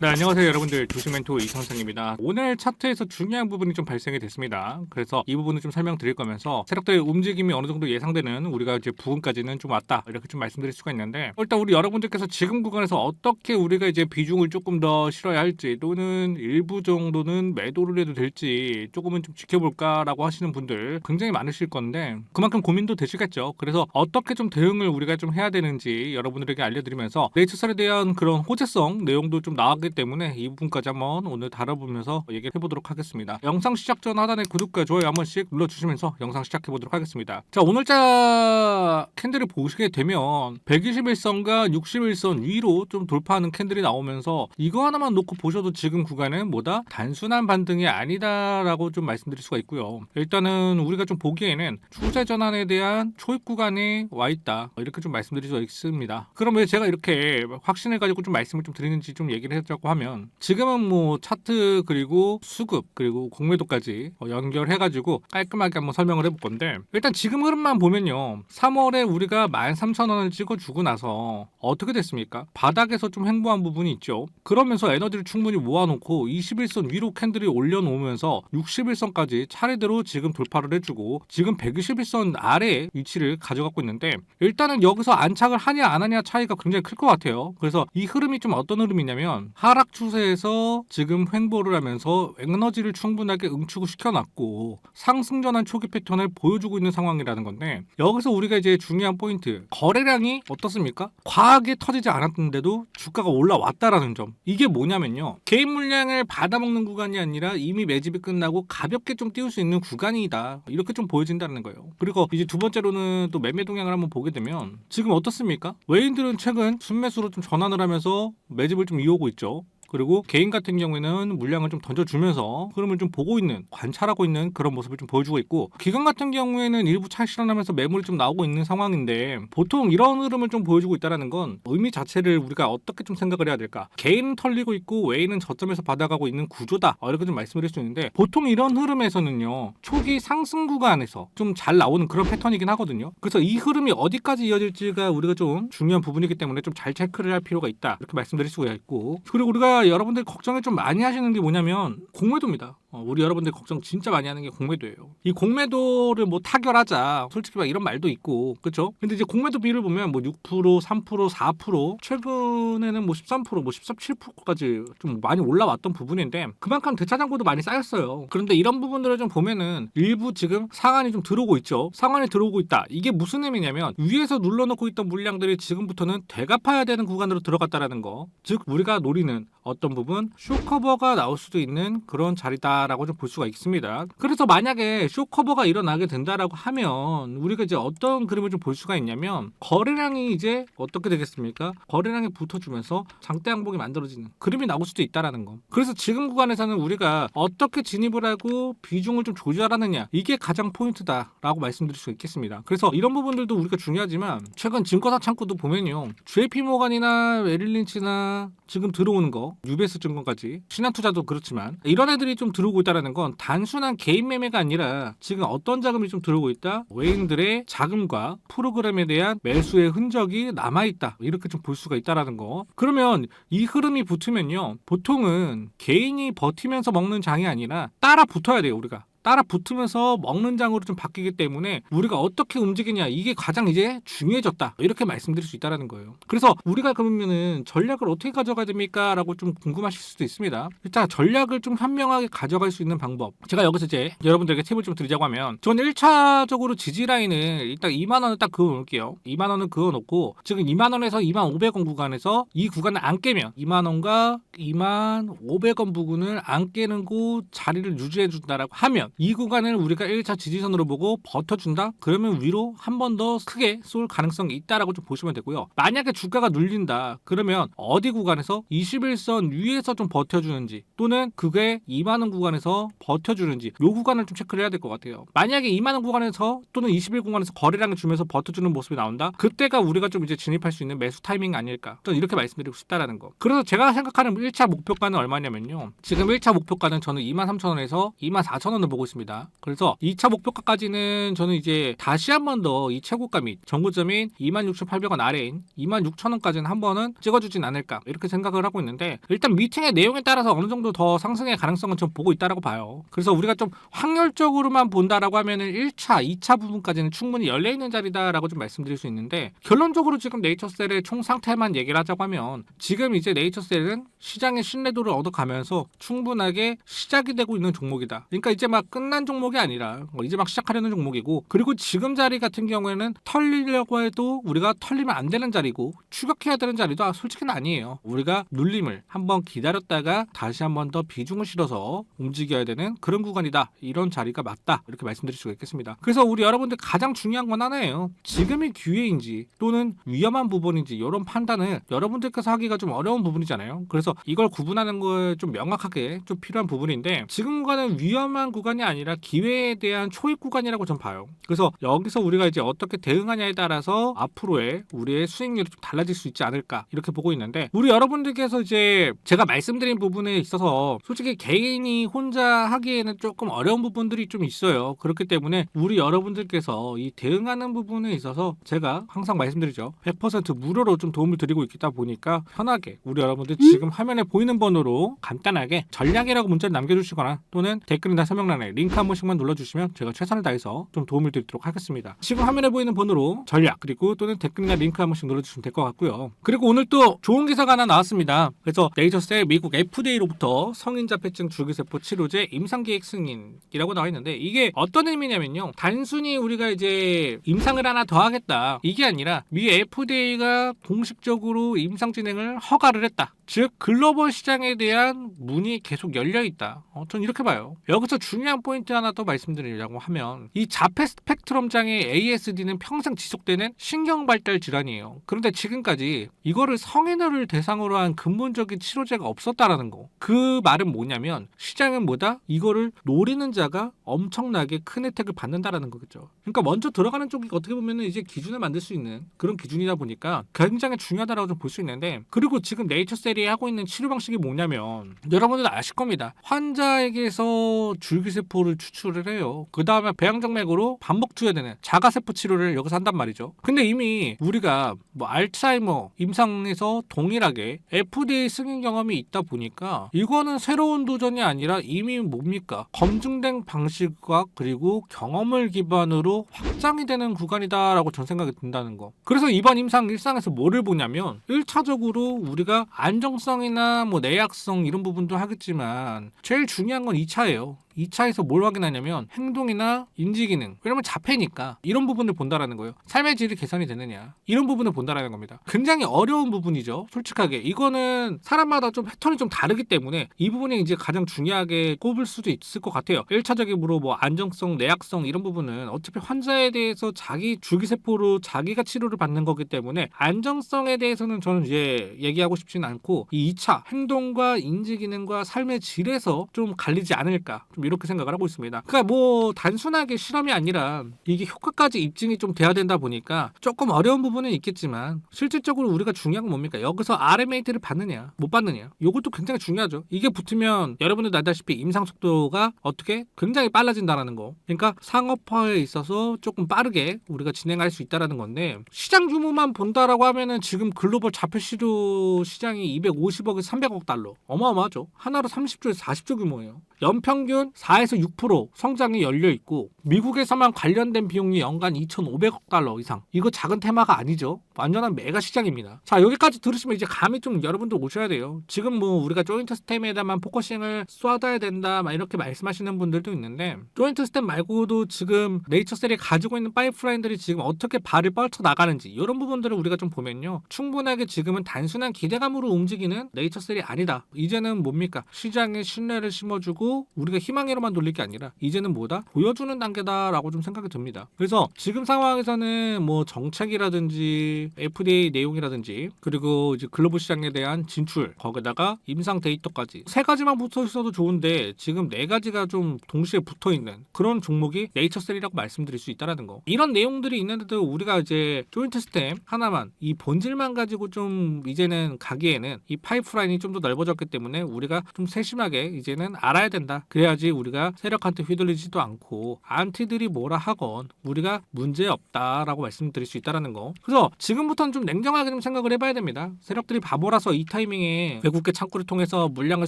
네, 안녕하세요 여러분들, 주식멘토 이상상입니다. 오늘 차트에서 중요한 부분이 좀 발생이 됐습니다. 그래서 이 부분을 좀 설명드릴 거면서 세력들의 움직임이 어느 정도 예상되는 우리가 이제 부근까지는 좀 왔다, 이렇게 좀 말씀드릴 수가 있는데, 일단 우리 여러분들께서 지금 구간에서 어떻게 우리가 이제 비중을 조금 더 실어야 할지, 또는 일부 정도는 매도를 해도 될지 조금은 좀 지켜볼까라고 하시는 분들 굉장히 많으실 건데, 그만큼 고민도 되시겠죠. 그래서 어떻게 좀 대응을 우리가 좀 해야 되는지 여러분들에게 알려드리면서 네이처설에 대한 그런 호재성 내용도 좀 나왔기 때문에 이 부분까지 한번 오늘 다뤄보면서 얘기해 보도록 하겠습니다. 영상 시작 전 하단에 구독과 좋아요 한 번씩 눌러주시면서 영상 시작해 보도록 하겠습니다. 자, 오늘자 캔들을 보시게 되면 121선과 61선 위로 좀 돌파하는 캔들이 나오면서 이거 하나만 놓고 보셔도 지금 구간은 뭐다? 단순한 반등이 아니다라고 좀 말씀드릴 수가 있고요. 일단은 우리가 좀 보기에는 추세 전환에 대한 초입 구간에 와 있다, 이렇게 좀 말씀드릴 수가 있습니다. 그럼 왜 제가 이렇게 확신을 가지고 좀 말씀을 좀 드리는지 좀 얘기를 해주자고 하면, 지금은 뭐 차트 그리고 수급 그리고 공매도까지 연결해가지고 깔끔하게 한번 설명을 해볼 건데, 일단 지금 흐름만 보면요, 3월에 우리가 13,000원을 찍어주고 나서 어떻게 됐습니까? 바닥에서 좀 횡보한 부분이 있죠. 그러면서 에너지를 충분히 모아놓고 21선 위로 캔들이 올려놓으면서 61선까지 차례대로 지금 돌파를 해주고 지금 121선 아래 위치를 가져가고 있는데, 일단은 여기서 안착을 하냐 안 하냐 차이가 굉장히 클 것 같아요. 그래서 이 흐름이 좀 어떤 흐름이냐면, 하락 추세에서 지금 횡보를 하면서 에너지를 충분하게 응축을 시켜놨고 상승 전환 초기 패턴을 보여주고 있는 상황이라는 건데, 여기서 우리가 이제 중요한 포인트, 거래량이 어떻습니까? 과하게 터지지 않았는데도 주가가 올라왔다라는 점. 이게 뭐냐면요, 개인 물량을 받아먹는 구간이 아니라 이미 매집이 끝나고 가볍게 좀 띄울 수 있는 구간이다, 이렇게 좀 보여진다는 거예요. 그리고 이제 두 번째로는 또 매매 동향을 한번 보게 되면 지금 어떻습니까? 외인들은 최근 순매수로 좀 전환을 하면서 매집을 좀 이어오고 있죠. 그리고 개인 같은 경우에는 물량을 좀 던져주면서 흐름을 좀 보고 있는, 관찰하고 있는 그런 모습을 좀 보여주고 있고, 기관 같은 경우에는 일부 차익 실현하면서 매물이 좀 나오고 있는 상황인데, 보통 이런 흐름을 좀 보여주고 있다는 건 의미 자체를 우리가 어떻게 좀 생각을 해야 될까? 개인은 털리고 있고 외인은 저점에서 받아가고 있는 구조다, 이렇게 좀 말씀드릴 수 있는데, 보통 이런 흐름에서는요, 초기 상승 구간에서 좀 잘 나오는 그런 패턴이긴 하거든요. 그래서 이 흐름이 어디까지 이어질지가 우리가 좀 중요한 부분이기 때문에 좀 잘 체크를 할 필요가 있다, 이렇게 말씀드릴 수가 있고, 그리고 우리가 여러분들 걱정을 좀 많이 하시는 게 뭐냐면 공매도입니다. 우리 여러분들 걱정 진짜 많이 하는 게 공매도예요. 이 공매도를 뭐 타결하자, 솔직히 막 이런 말도 있고, 그렇죠? 근데 이제 공매도 비율을 보면 뭐 6%, 3%, 4%, 최근에는 뭐 13%, 뭐 17%까지 좀 많이 올라왔던 부분인데, 그만큼 대차장고도 많이 쌓였어요. 그런데 이런 부분들을 좀 보면은 일부 지금 상한이 좀 들어오고 있죠. 상한이 들어오고 있다. 이게 무슨 의미냐면, 위에서 눌러놓고 있던 물량들이 지금부터는 되갚아야 되는 구간으로 들어갔다라는 거. 즉 우리가 노리는 어떤 부분, 쇼커버가 나올 수도 있는 그런 자리다라고 좀 볼 수가 있습니다. 그래서 만약에 쇼커버가 일어나게 된다라고 하면 우리가 이제 어떤 그림을 좀 볼 수가 있냐면, 거래량이 이제 어떻게 되겠습니까? 거래량이 붙어주면서 장대 양봉이 만들어지는 그림이 나올 수도 있다라는 거. 그래서 지금 구간에서는 우리가 어떻게 진입을 하고 비중을 좀 조절하느냐, 이게 가장 포인트다라고 말씀드릴 수 있겠습니다. 그래서 이런 부분들도 우리가 중요하지만, 최근 증권사 창구도 보면요, JP모간이나 메릴린치나 지금 들어오는 거, UBS 증권까지, 신한투자도 그렇지만, 이런 애들이 좀 들어오고 있다는 건 단순한 개인 매매가 아니라 지금 어떤 자금이 좀 들어오고 있다, 외인들의 자금과 프로그램에 대한 매수의 흔적이 남아있다, 이렇게 좀 볼 수가 있다는 거. 그러면 이 흐름이 붙으면요, 보통은 개인이 버티면서 먹는 장이 아니라 따라 붙어야 돼요. 우리가 따라 붙으면서 먹는 장으로 좀 바뀌기 때문에 우리가 어떻게 움직이냐, 이게 가장 이제 중요해졌다, 이렇게 말씀드릴 수 있다는 거예요. 그래서 우리가 그러면은 전략을 어떻게 가져가야 됩니까? 라고 좀 궁금하실 수도 있습니다. 일단 전략을 좀 현명하게 가져갈 수 있는 방법, 제가 여기서 이제 여러분들에게 팁을 좀 드리자고 하면, 저는 1차적으로 지지 라인을 일단 2만원을 딱 그어놓을게요. 2만원을 그어놓고 지금 2만원에서 2만500원 구간에서 이 구간을 안 깨면 2만원과 2만500원 부근을 안 깨는 곳 자리를 유지해준다라고 하면, 이 구간을 우리가 1차 지지선으로 보고 버텨준다? 그러면 위로 한 번 더 크게 쏠 가능성이 있다라고 좀 보시면 되고요. 만약에 주가가 눌린다 그러면 어디 구간에서 21선 위에서 좀 버텨주는지, 또는 그게 2만원 구간에서 버텨주는지, 요 구간을 좀 체크를 해야 될 것 같아요. 만약에 2만원 구간에서 또는 21 구간에서 거래량을 주면서 버텨주는 모습이 나온다? 그때가 우리가 좀 이제 진입할 수 있는 매수 타이밍 아닐까, 또 이렇게 말씀드리고 싶다라는 거. 그래서 제가 생각하는 1차 목표가는 얼마냐면요, 지금 1차 목표가는 저는 23,000원에서 24,000원을 보고 보고 있습니다. 그래서 2차 목표가까지는 저는 이제 다시 한 번 더 이 최고가 및 정고점인 26,800원 아래인 26,000원까지는 한 번은 찍어주진 않을까 이렇게 생각을 하고 있는데, 일단 미팅의 내용에 따라서 어느 정도 더 상승의 가능성은 좀 보고 있다라고 봐요. 그래서 우리가 좀 확률적으로만 본다라고 하면은 1차, 2차 부분까지는 충분히 열려있는 자리다라고 좀 말씀드릴 수 있는데, 결론적으로 지금 네이처셀의 총 상태만 얘기를 하자고 하면 지금 이제 네이처셀은 시장의 신뢰도를 얻어가면서 충분하게 시작이 되고 있는 종목이다. 그러니까 이제 막 끝난 종목이 아니라 이제 막 시작하려는 종목이고, 그리고 지금 자리 같은 경우에는 털리려고 해도 우리가 털리면 안 되는 자리고 추격해야 되는 자리도 솔직히는 아니에요. 우리가 눌림을 한번 기다렸다가 다시 한번 더 비중을 실어서 움직여야 되는 그런 구간이다. 이런 자리가 맞다. 이렇게 말씀드릴 수가 있겠습니다. 그래서 우리 여러분들 가장 중요한 건 하나예요. 지금이 기회인지 또는 위험한 부분인지 이런 판단을 여러분들께서 하기가 좀 어려운 부분이잖아요. 그래서 이걸 구분하는 거에 좀 명확하게 좀 필요한 부분인데, 지금 구간은 위험한 구간이 아니라 기회에 대한 초입 구간이라고 전 봐요. 그래서 여기서 우리가 이제 어떻게 대응하냐에 따라서 앞으로의 우리의 수익률이 좀 달라질 수 있지 않을까 이렇게 보고 있는데, 우리 여러분들께서 이제 제가 말씀드린 부분에 있어서 솔직히 개인이 혼자 하기에는 조금 어려운 부분들이 좀 있어요. 그렇기 때문에 우리 여러분들께서 이 대응하는 부분에 있어서 제가 항상 말씀드리죠. 100% 무료로 좀 도움을 드리고 있다 보니까 편하게 우리 여러분들 지금 화면에 보이는 번호로 간단하게 전략이라고 문자를 남겨주시거나 또는 댓글이나 설명란에 링크 한 번씩만 눌러주시면 제가 최선을 다해서 좀 도움을 드리도록 하겠습니다. 지금 화면에 보이는 번호로 전략 그리고 또는 댓글이나 링크 한 번씩 눌러주시면 될 것 같고요. 그리고 오늘 또 좋은 기사가 하나 나왔습니다. 그래서 네이처셀 미국 FDA로부터 성인자폐증 줄기세포 치료제 임상계획 승인이라고 나와 있는데, 이게 어떤 의미냐면요, 단순히 우리가 이제 임상을 하나 더 하겠다 이게 아니라 미 FDA가 공식적으로 임상 진행을 허가를 했다. 즉 글로벌 시장에 대한 문이 계속 열려있다. 전 이렇게 봐요. 여기서 중요한 포인트 하나 더 말씀드리려고 하면, 이 자폐 스펙트럼 장애 ASD는 평생 지속되는 신경발달 질환이에요. 그런데 지금까지 이거를 성인을 대상으로 한 근본적인 치료제가 없었다라는 거. 그 말은 뭐냐면 시장은 뭐다? 이거를 노리는 자가 엄청나게 큰 혜택을 받는다라는 거겠죠. 그러니까 먼저 들어가는 쪽이 어떻게 보면 이제 기준을 만들 수 있는 그런 기준이다 보니까 굉장히 중요하다라고 좀 볼 수 있는데, 그리고 지금 네이처셀이 하고 있는 치료 방식이 뭐냐면 여러분들 아실 겁니다. 환자에게서 줄기세포를 추출을 해요. 그 다음에 배양정맥으로 반복 투여되는 자가세포 치료를 여기서 한단 말이죠. 근데 이미 우리가 뭐 알츠하이머 임상에서 동일하게 FDA 승인 경험이 있다 보니까 이거는 새로운 도전이 아니라 이미 뭡니까? 검증된 방식과 그리고 경험을 기반으로 확장이 되는 구간이다라고 전 생각이 든다는 거. 그래서 이번 임상 1상에서 뭐를 보냐면 1차적으로 우리가 안정성이나 뭐 내약성 이런 부분도 하겠지만 제일 중요한 건 2차예요. 2차에서 뭘 확인하냐면 행동이나 인지기능, 왜냐면 자폐니까 이런 부분을 본다라는 거예요. 삶의 질이 개선이 되느냐 이런 부분을 본다라는 겁니다. 굉장히 어려운 부분이죠. 솔직하게 이거는 사람마다 좀 패턴이 좀 다르기 때문에 이 부분이 이제 가장 중요하게 꼽을 수도 있을 것 같아요. 1차적으로 뭐 안정성, 내약성 이런 부분은 어차피 환자에 대해서 자기 줄기세포로 자기가 치료를 받는 거기 때문에 안정성에 대해서는 저는 이제 얘기하고 싶지는 않고, 이 2차 행동과 인지기능과 삶의 질에서 좀 갈리지 않을까, 좀 이렇게 생각을 하고 있습니다. 그러니까 뭐 단순하게 실험이 아니라 이게 효과까지 입증이 좀 돼야 된다 보니까 조금 어려운 부분은 있겠지만, 실질적으로 우리가 중요한 건 뭡니까? 여기서 RMAT를 받느냐 못 받느냐, 이것도 굉장히 중요하죠. 이게 붙으면 여러분들 알다시피 임상 속도가 어떻게 굉장히 빨라진다라는 거. 그러니까 상업화에 있어서 조금 빠르게 우리가 진행할 수 있다라는 건데, 시장 규모만 본다라고 하면은 지금 글로벌 자폐 치료 시장이 250억에서 300억 달러, 어마어마하죠. 하나로 30조에서 40조 규모예요. 연평균 4에서 6% 성장이 열려 있고, 미국에서만 관련된 비용이 연간 2,500억 달러 이상. 이거 작은 테마가 아니죠. 완전한 메가 시장입니다. 자, 여기까지 들으시면 이제 감이 좀 여러분들 오셔야 돼요. 지금 뭐 우리가 조인트 스템에다만 포커싱을 쏟아야 된다 막 이렇게 말씀하시는 분들도 있는데, 조인트 스템 말고도 지금 네이처셀이 가지고 있는 파이프라인들이 지금 어떻게 발을 뻗쳐 나가는지 이런 부분들을 우리가 좀 보면요, 충분하게 지금은 단순한 기대감으로 움직이는 네이처셀이 아니다. 이제는 뭡니까? 시장에 신뢰를 심어주고 우리가 희망으로만 돌릴 게 아니라 이제는 뭐다? 보여주는 단계다라고 좀 생각이 듭니다. 그래서 지금 상황에서는 뭐 정책이라든지 FDA 내용이라든지 그리고 이제 글로벌 시장에 대한 진출, 거기다가 임상 데이터까지 세 가지만 붙어 있어도 좋은데 지금 네 가지가 좀 동시에 붙어 있는 그런 종목이 네이처셀이라고 말씀드릴 수 있다라는 거. 이런 내용들이 있는데도 우리가 이제 조인트 스템 하나만, 이 본질만 가지고 좀 이제는 가기에는 이 파이프라인이 좀 더 넓어졌기 때문에 우리가 좀 세심하게 이제는 알아야 된다. 그래야지 우리가 세력한테 휘둘리지도 않고 안티들이 뭐라 하건 우리가 문제 없다라고 말씀드릴 수 있다라는 거. 그래서 지금부터는 좀 냉정하게 좀 생각을 해봐야 됩니다. 세력들이 바보라서 이 타이밍에 외국계 창구를 통해서 물량을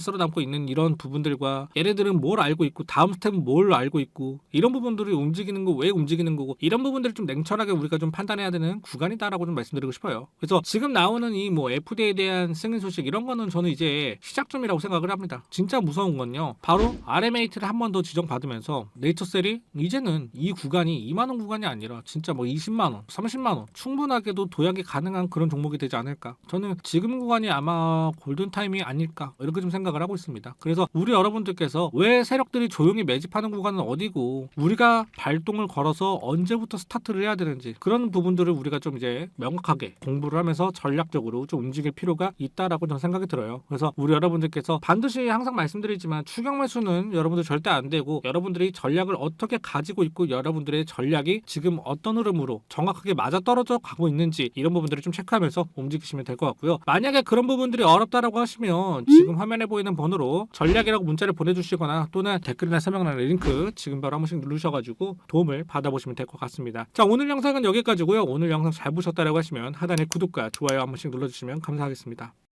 쓸어 담고 있는 이런 부분들과 얘네들은 뭘 알고 있고 다음 스텝은 뭘 알고 있고 이런 부분들이 움직이는 거 왜 움직이는 거고 이런 부분들을 좀 냉철하게 우리가 좀 판단해야 되는 구간이다라고 좀 말씀드리고 싶어요. 그래서 지금 나오는 이 뭐 FDA에 대한 승인 소식 이런 거는 저는 이제 시작점이라고 생각을 합니다. 진짜 무서운 건요. 바로 RMAT를 한 번 더 지정받으면서 네이처셀이 이제는 이 구간이 2만 원 구간이 아니라 진짜 뭐 20만 원, 30만 원 충분하게도 도약이 가능한 그런 종목이 되지 않을까. 저는 지금 구간이 아마 골든 타임이 아닐까 이렇게 좀 생각을 하고 있습니다. 그래서 우리 여러분들께서 왜 세력들이 조용히 매집하는 구간은 어디고 우리가 발동을 걸어서 언제부터 스타트를 해야 되는지 그런 부분들을 우리가 좀 이제 명확하게 공부를 하면서 전략적으로 좀 움직일 필요가 있다라고 저는 생각이 들어요. 그래서 우리 여러분들께서 반드시 항상 말씀드리지만 추격 매수는 여러분들 절대 안 되고 여러분들이 전략을 어떻게 가지고 있고 여러분들의 전략이 지금 어떤 흐름으로 정확하게 맞아떨어져 가고 있는지 이런 부분들을 좀 체크하면서 움직이시면 될 것 같고요. 만약에 그런 부분들이 어렵다라고 하시면 지금 화면에 보이는 번호로 전략이라고 문자를 보내주시거나 또는 댓글이나 설명란에 링크 지금 바로 한 번씩 누르셔가지고 도움을 받아보시면 될 것 같습니다. 자, 오늘 영상은 여기까지고요. 오늘 영상 잘 보셨다라고 하시면 하단에 구독과 좋아요 한 번씩 눌러주시면 감사하겠습니다.